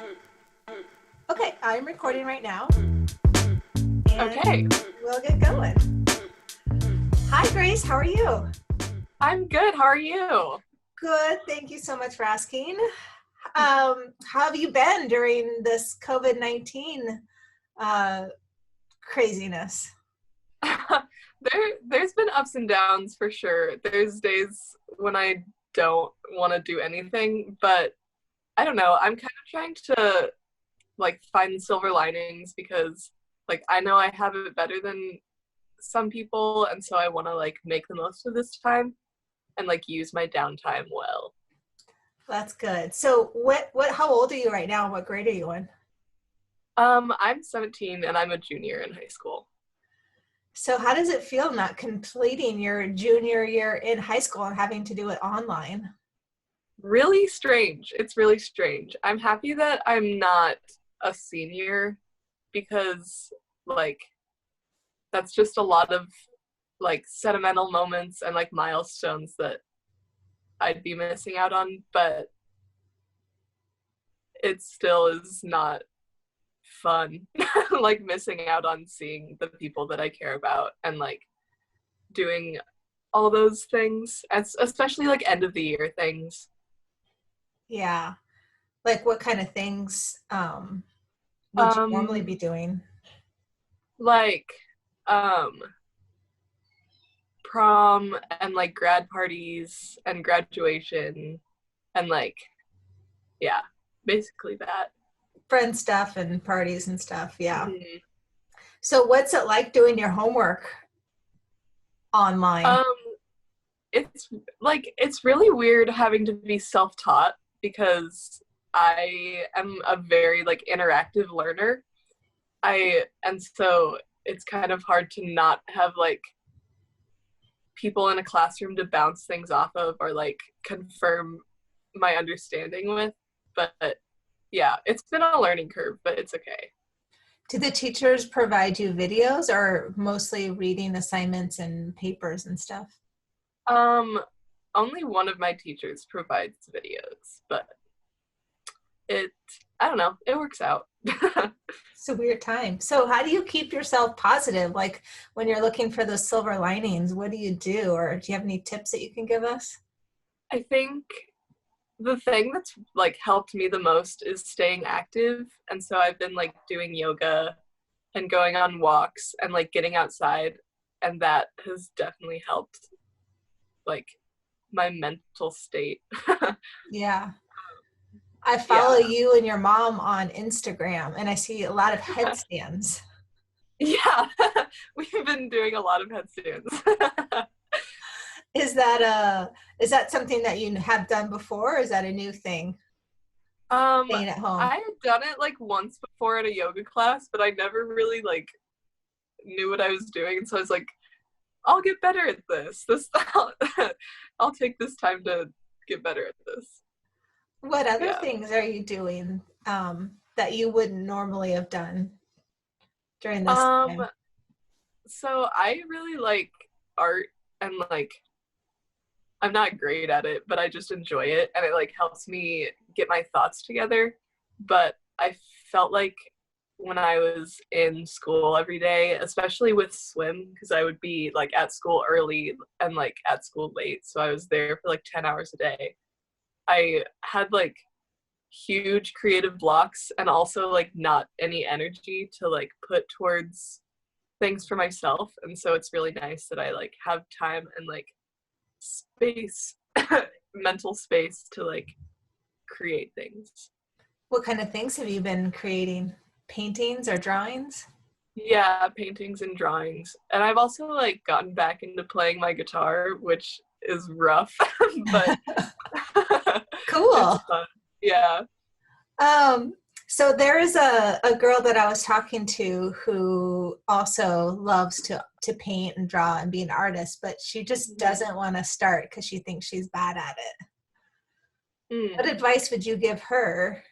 Okay, I'm recording right now. Okay. We'll get going. Hi, Grace. How are you? I'm good. How are you? Good. Thank you so much for asking. How have you been during this COVID-19 craziness? There's been ups and downs for sure. There's days when I don't want to do anything, but I don't know. I'm kind of trying to find silver linings because I know I have it better than some people, and so I want to make the most of this time and use my downtime well. That's good. So how old are you right now? What grade are you in? I'm 17 and I'm a junior in high school. So how does it feel not completing your junior year in high school and having to do it online? Really strange. It's really strange. I'm happy that I'm not a senior because that's just a lot of sentimental moments and milestones that I'd be missing out on, but it still is not fun missing out on seeing the people that I care about and doing all those things, especially end of the year things. Yeah. What kind of things would you normally be doing? Prom and grad parties and graduation and yeah, basically that. Friend stuff and parties and stuff. Yeah. Mm-hmm. So what's it like doing your homework online? It's really weird having to be self-taught because I am a very interactive learner. And so it's kind of hard to not have people in a classroom to bounce things off of or confirm my understanding with. But yeah, it's been a learning curve, but it's okay. Do the teachers provide you videos or mostly reading assignments and papers and stuff? Only one of my teachers provides videos, but I don't know, it works out. It's a weird time. So how do you keep yourself positive? When you're looking for those silver linings, what do you do? Or do you have any tips that you can give us? I think the thing that's helped me the most is staying active. And so I've been doing yoga and going on walks and getting outside. And that has definitely helped my mental state. Yeah. I follow you and your mom on Instagram and I see a lot of headstands. Yeah, we've been doing a lot of headstands. Is that something that you have done before, or is that a new thing? Staying at home. I had done it once before at a yoga class, but I never really knew what I was doing, and so I was I'll get better at this. I'll take this time to get better at this. What other things are you doing that you wouldn't normally have done during this time? So I really like art and I'm not great at it, but I just enjoy it and it helps me get my thoughts together. But I felt when I was in school every day, especially with swim, because I would be at school early and at school late, so I was there for 10 hours a day. I had huge creative blocks and also not any energy to put towards things for myself, and so it's really nice that I have time and space mental space to create things. What kind of things have you been creating? Paintings or drawings? Yeah, paintings and drawings. And I've also gotten back into playing my guitar, which is rough, but cool. It's fun. Yeah. So there is a girl that I was talking to who also loves to paint and draw and be an artist, but she just doesn't want to start because she thinks she's bad at it. What advice would you give her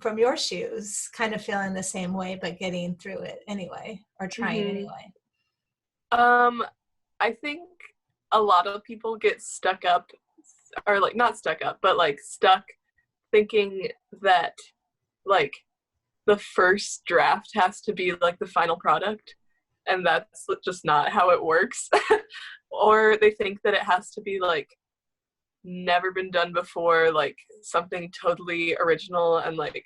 from your shoes, kind of feeling the same way, but getting through it anyway, or trying anyway? I think a lot of people get stuck up, or not stuck up, but stuck thinking that like the first draft has to be like the final product, and that's just not how it works. Or they think that it has to be like never been done before, like something totally original and like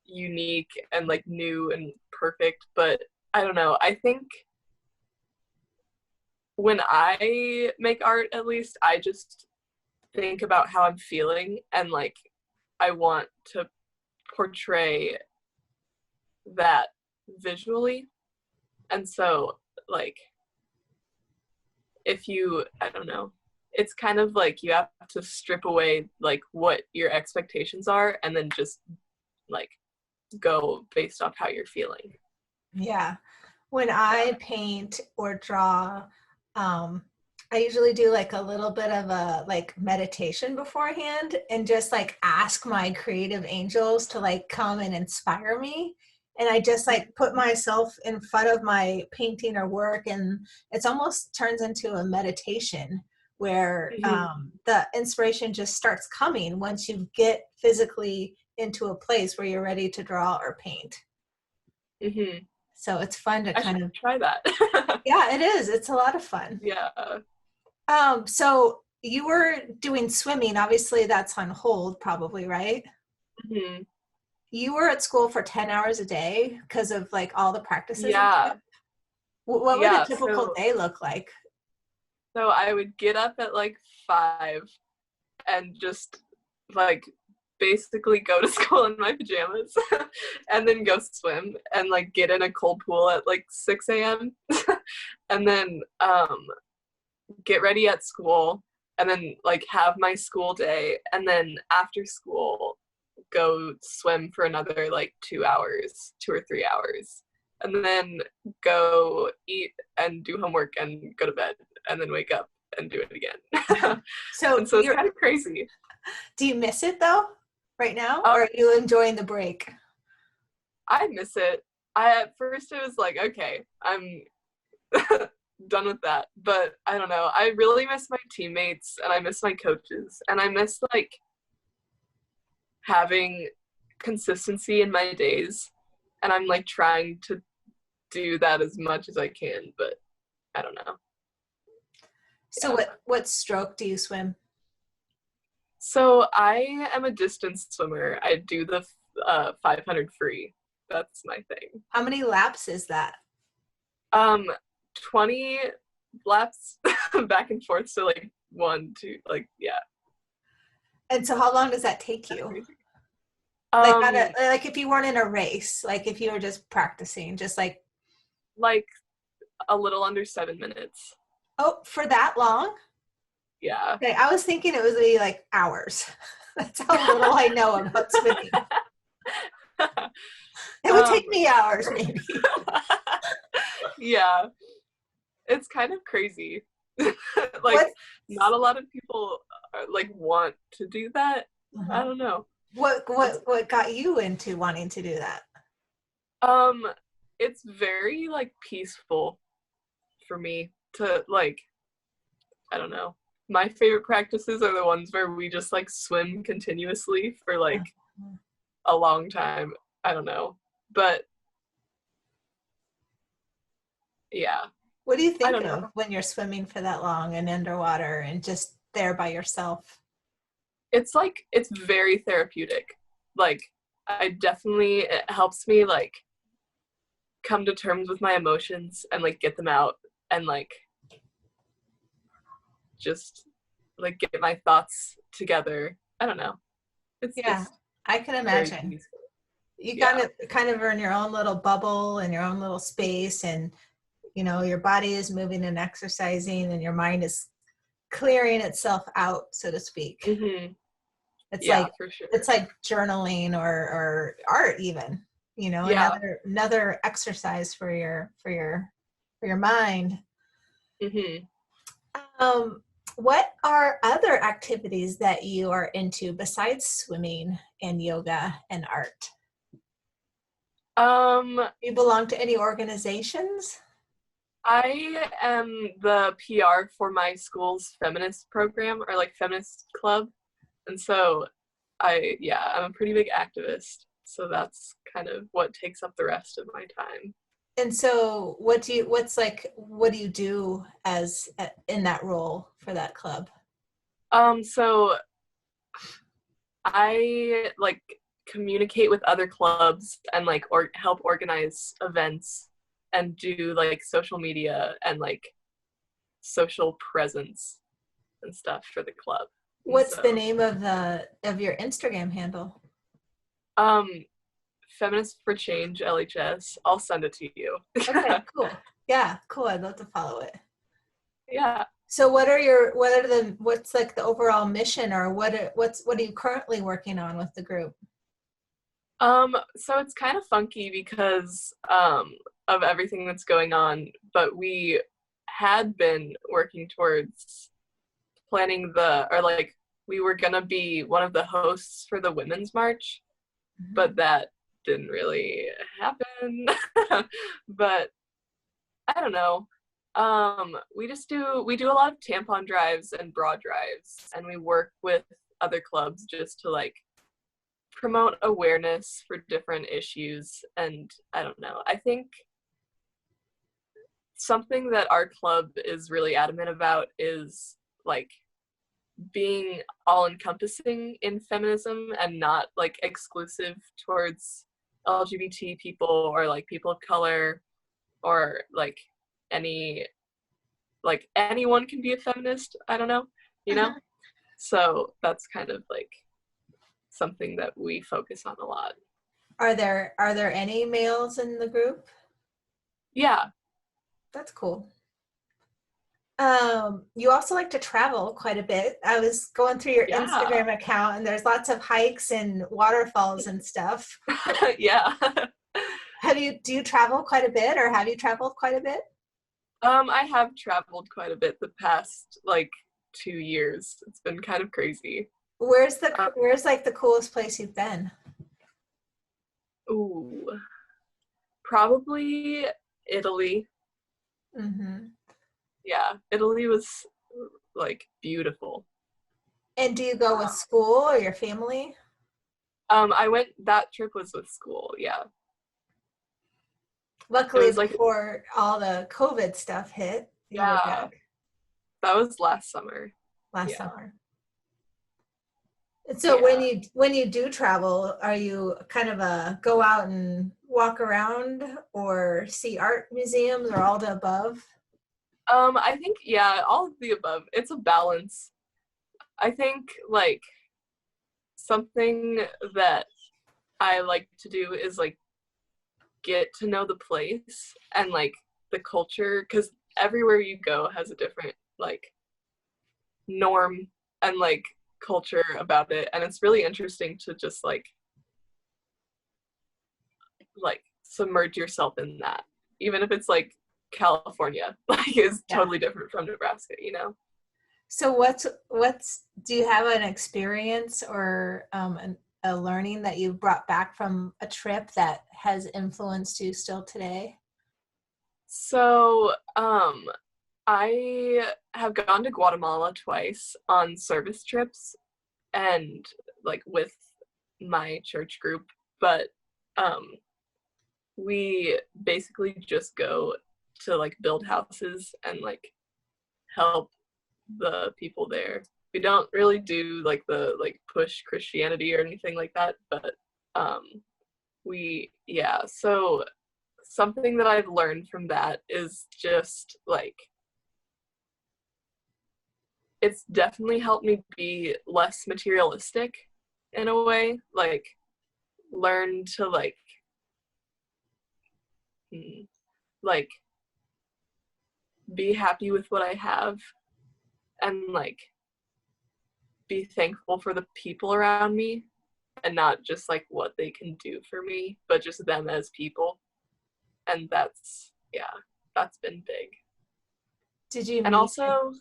unique and like new and perfect. But I don't know, I think when I make art, at least, I just think about how I'm feeling, and like I want to portray that visually. And so like if you, I don't know, it's kind of like you have to strip away like what your expectations are and then just like go based off how you're feeling. Yeah. When I paint or draw, I usually do like a little bit of a like meditation beforehand and just like ask my creative angels to like come and inspire me. And I just like put myself in front of my painting or work, and it's almost turns into a meditation where the inspiration just starts coming once you get physically into a place where you're ready to draw or paint. Mm-hmm. So it's fun to kind of try that. Yeah, it is. It's a lot of fun. Yeah. So you were doing swimming. Obviously, that's on hold, probably, right? Mm-hmm. You were at school for 10 hours a day because of like all the practices. Yeah. What would a typical day look like? So I would get up at like 5 and just like basically go to school in my pajamas and then go swim and like get in a cold pool at like 6 a.m. and then get ready at school and then like have my school day, and then after school go swim for another like 2 or 3 hours, and then go eat and do homework and go to bed and then wake up and do it again. So it's kind of crazy. Do you miss it though right now, or are you enjoying the break? I miss it. At first it was like, okay, I'm done with that, but I don't know, I really miss my teammates and I miss my coaches, and I miss like having consistency in my days, and I'm like trying to do that as much as I can, but I don't know. So what stroke do you swim? So I am a distance swimmer. I do the 500 free. That's my thing. How many laps is that? 20 laps back and forth. So like 1, 2, like, yeah. And so how long does that take you? Like if you weren't in a race, like if you were just practicing, just like a little under 7 minutes. Oh, for that long? Yeah. Okay, I was thinking it would be like hours. That's how little I know about swimming. It would take me hours, maybe. Yeah. It's kind of crazy. Like, not a lot of people like want to do that. Uh-huh. I don't know. What got you into wanting to do that? It's very like peaceful for me to like, I don't know. My favorite practices are the ones where we just like swim continuously for like a long time. I don't know. But yeah. What do you think of when you're swimming for that long and underwater and just there by yourself? It's like, it's very therapeutic. Like, it helps me like come to terms with my emotions and like get them out and like just like get my thoughts together. I don't know. It's just I can imagine. You kind of are in your own little bubble and your own little space, and you know your body is moving and exercising, and your mind is clearing itself out, so to speak. Mm-hmm. It's for sure. It's like journaling or art, even. You know, another exercise for your mind. Mm-hmm. What are other activities that you are into besides swimming and yoga and art? You belong to any organizations? I am the PR for my school's feminist program, or like feminist club. And so I'm a pretty big activist. So that's kind of what takes up the rest of my time. And so what do you do as in that role for that club? So I like communicate with other clubs and like help organize events and do like social media and like social presence and stuff for the club. And What's so, the name of your Instagram handle? Feminist for Change LHS. I'll send it to you. Okay, cool. Yeah, cool. I'd love to follow it. Yeah. So what's like the overall mission, or what are you currently working on with the group? So it's kind of funky because of everything that's going on, but we had been working towards planning we were gonna be one of the hosts for the Women's March, but that didn't really happen. But I don't know. We do a lot of tampon drives and bra drives, and we work with other clubs just to like promote awareness for different issues. And I don't know. I think something that our club is really adamant about is like being all encompassing in feminism and not like exclusive towards LGBT people or like people of color or like anyone can be a feminist. I don't know, you know? So that's kind of like something that we focus on a lot. Are there any males in the group? Yeah. That's cool. You also like to travel quite a bit. I was going through your Instagram account, and there's lots of hikes and waterfalls and stuff. Yeah. Do you travel quite a bit, or have you traveled quite a bit? I have traveled quite a bit the past like 2 years. It's been kind of crazy. Where's like the coolest place you've been? Ooh, probably Italy. Mm-hmm. Yeah, Italy was like beautiful. And do you go with school or your family? That trip was with school, yeah. Luckily, before all the COVID stuff hit, you were back. That was last summer. Summer. And so when you do travel, are you kind of go out and walk around or see art museums, or all the above? I think, all of the above. It's a balance. I think like something that I like to do is like get to know the place and like the culture, because everywhere you go has a different like norm and like culture about it, and it's really interesting to just like submerge yourself in that, even if it's like California like is totally different from Nebraska, you know. So do you have an experience or a learning that you brought back from a trip that has influenced you still today? So I have gone to Guatemala twice on service trips and like with my church group, but we basically just go to like build houses and like help the people there. We don't really do like the like push Christianity or anything like that, but so something that I've learned from that is just like it's definitely helped me be less materialistic in a way, like learn to like be happy with what I have and like be thankful for the people around me and not just like what they can do for me, but just them as people. And that's been big. Did you and also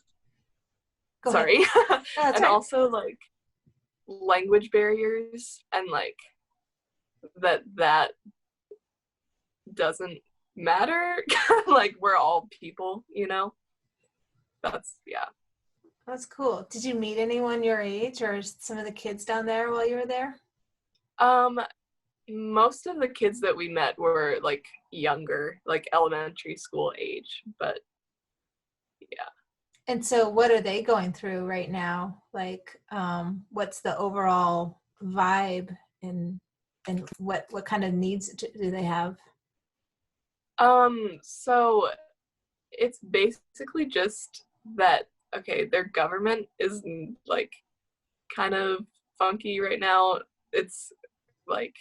sorry and also like language barriers and like that doesn't matter. Like we're all people, you know. That's cool. Did you meet anyone your age or some of the kids down there while you were there? most of the kids that we met were like younger, like elementary school age, but yeah. And so what are they going through right now? Like, what's the overall vibe, and what kind of needs do they have? So it's basically just that, okay, their government is like kind of funky right now. It's like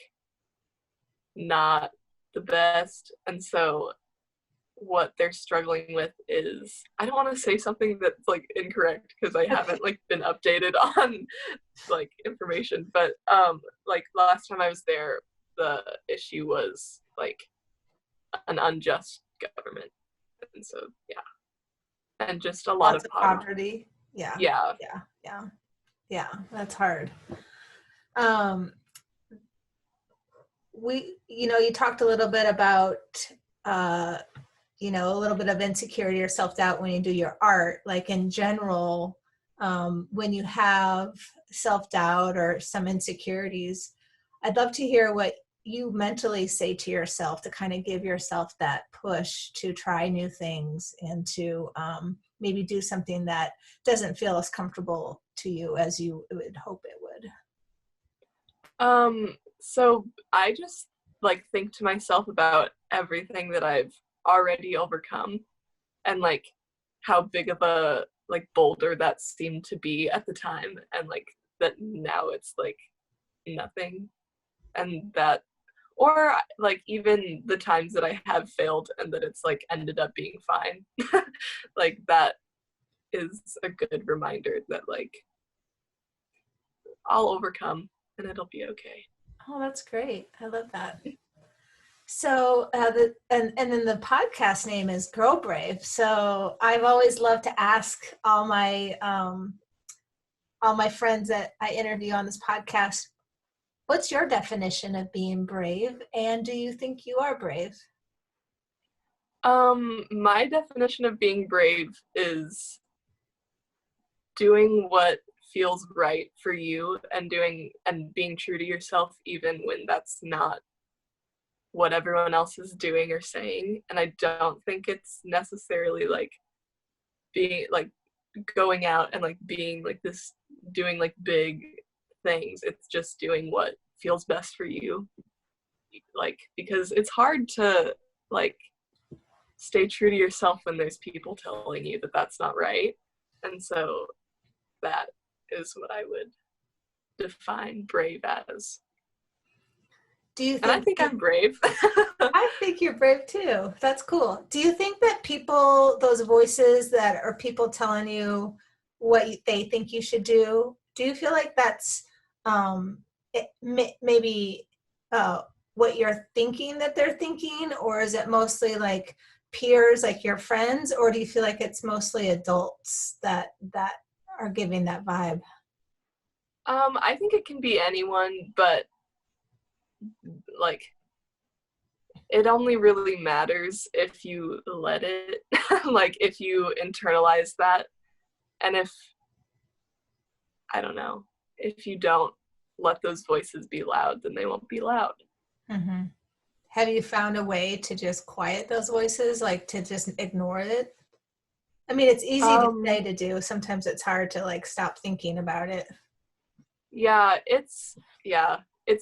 not the best, and so what they're struggling with is, I don't want to say something that's like incorrect because I haven't like been updated on like information, but like last time I was there, the issue was like an unjust government, and so yeah, and just a lot Lots of of poverty. Yeah. Yeah. Yeah, that's hard. You talked a little bit about a little bit of insecurity or self-doubt when you do your art. Like in general, when you have self-doubt or some insecurities, I'd love to hear what you mentally say to yourself to kind of give yourself that push to try new things and to maybe do something that doesn't feel as comfortable to you as you would hope it would. So I just like think to myself about everything that I've already overcome, and like how big of a like boulder that seemed to be at the time, and like that now it's like nothing, and that, or like even the times that I have failed and that it's like ended up being fine. Like that is a good reminder that like I'll overcome and it'll be okay. Oh, that's great. I love that. So and then the podcast name is Girl Brave. So I've always loved to ask all my friends that I interview on this podcast, what's your definition of being brave, and do you think you are brave? My definition of being brave is doing what feels right for you, and being true to yourself even when that's not what everyone else is doing or saying. And I don't think it's necessarily like being like going out and like being like this, doing like big things. It's just doing what feels best for you, like, because it's hard to like stay true to yourself when there's people telling you that that's not right. And so that is what I would define brave as. Do you And I think I'm brave. I think you're brave too. That's cool. Do you think that people, those voices that are people telling you what they think you should do you feel like that's maybe what you're thinking that they're thinking, or is it mostly like peers, like your friends, or do you feel like it's mostly adults that are giving that vibe? I think it can be anyone, but like it only really matters if you let it. Like if you internalize that, and if, I don't know, if you don't let those voices be loud, then they won't be loud. Mm-hmm. Have you found a way to just quiet those voices, like to just ignore it? I mean, it's easy to say to do. Sometimes it's hard to like stop thinking about it. Yeah, it's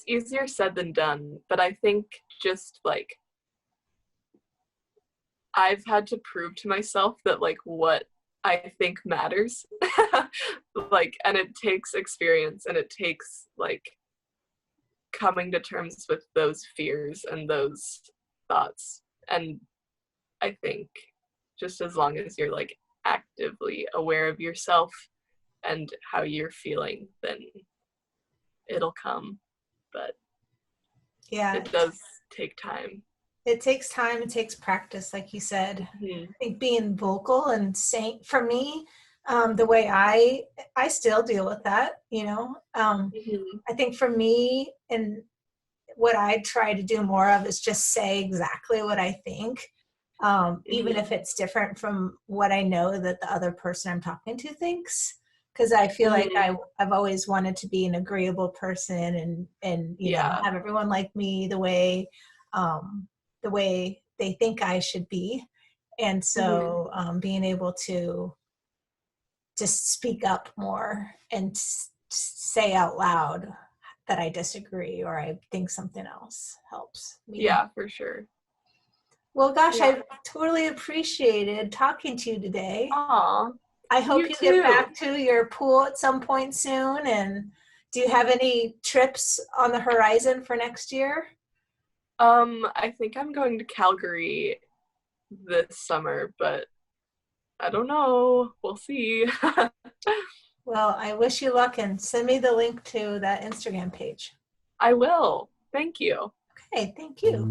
easier said than done. But I think just like I've had to prove to myself that like what I think matters. Like, and it takes experience, and it takes like coming to terms with those fears and those thoughts. And I think just as long as you're like actively aware of yourself and how you're feeling, then it'll come. But yeah, it does take time. It takes time. It takes practice, like you said. Mm-hmm. I think being vocal and saying, for me, the way I still deal with that, I think for me, and what I try to do more of is just say exactly what I think, even if it's different from what I know that the other person I'm talking to thinks. because I feel like I've always wanted to be an agreeable person and you know, have everyone like me the way they think I should be. And so being able to just speak up more and say out loud that I disagree or I think something else helps me. Yeah, for sure. Well, gosh, I totally appreciated talking to you today. Aw, I hope you get back to your pool at some point soon. And do you have any trips on the horizon for next year? I think I'm going to Calgary this summer, but I don't know. We'll see. Well, I wish you luck and send me the link to that Instagram page. I will. Thank you. Okay, thank you.